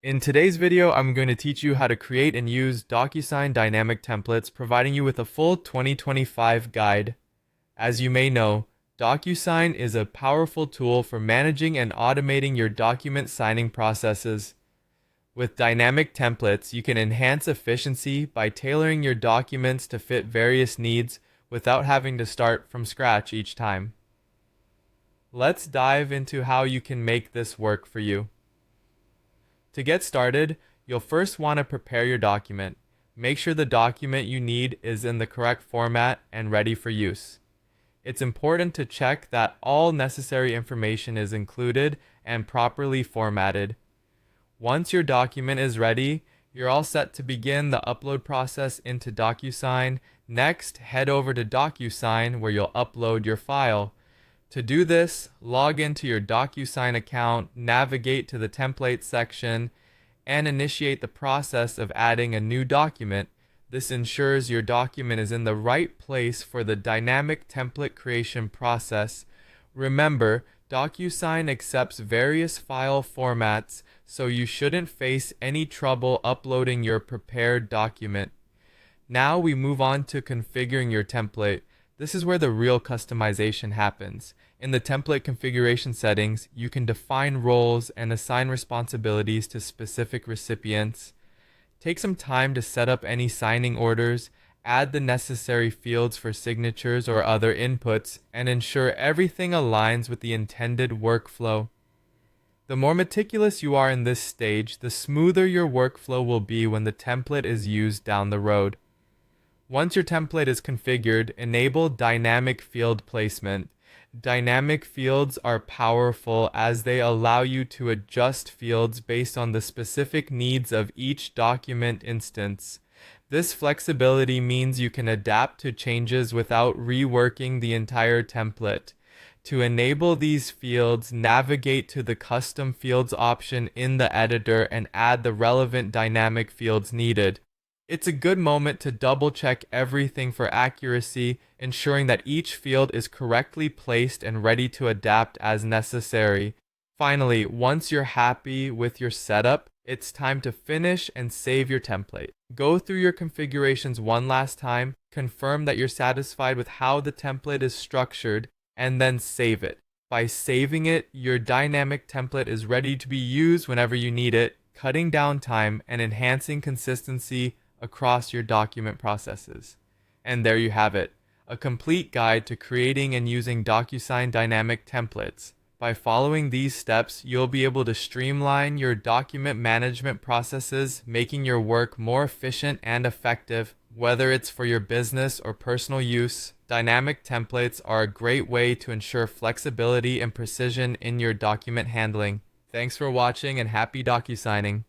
In today's video, I'm going to teach you how to create and use DocuSign dynamic templates, providing you with a full 2025 guide. As you may know, DocuSign is a powerful tool for managing and automating your document signing processes. With dynamic templates, you can enhance efficiency by tailoring your documents to fit various needs without having to start from scratch each time. Let's dive into how you can make this work for you. To get started, you'll first want to prepare your document. Make sure the document you need is in the correct format and ready for use. It's important to check that all necessary information is included and properly formatted. Once your document is ready, you're all set to begin the upload process into DocuSign. Next, head over to DocuSign where you'll upload your file. To do this, log into your DocuSign account, navigate to the templates section, and initiate the process of adding a new document. This ensures your document is in the right place for the dynamic template creation process. Remember, DocuSign accepts various file formats, so you shouldn't face any trouble uploading your prepared document. Now we move on to configuring your template. This is where the real customization happens. In the template configuration settings, you can define roles and assign responsibilities to specific recipients. Take some time to set up any signing orders, add the necessary fields for signatures or other inputs, and ensure everything aligns with the intended workflow. The more meticulous you are in this stage, the smoother your workflow will be when the template is used down the road. Once your template is configured, enable dynamic field placement. Dynamic fields are powerful as they allow you to adjust fields based on the specific needs of each document instance. This flexibility means you can adapt to changes without reworking the entire template. To enable these fields, navigate to the Custom Fields option in the editor and add the relevant dynamic fields needed. It's a good moment to double check everything for accuracy, ensuring that each field is correctly placed and ready to adapt as necessary. Finally, once you're happy with your setup, it's time to finish and save your template. Go through your configurations one last time, confirm that you're satisfied with how the template is structured, and then save it. By saving it, your dynamic template is ready to be used whenever you need it, cutting down time and enhancing consistency across your document processes. And there you have it, a complete guide to creating and using DocuSign dynamic templates. By following these steps, you'll be able to streamline your document management processes, making your work more efficient and effective. Whether it's for your business or personal use, dynamic templates are a great way to ensure flexibility and precision in your document handling. Thanks for watching and happy DocuSigning.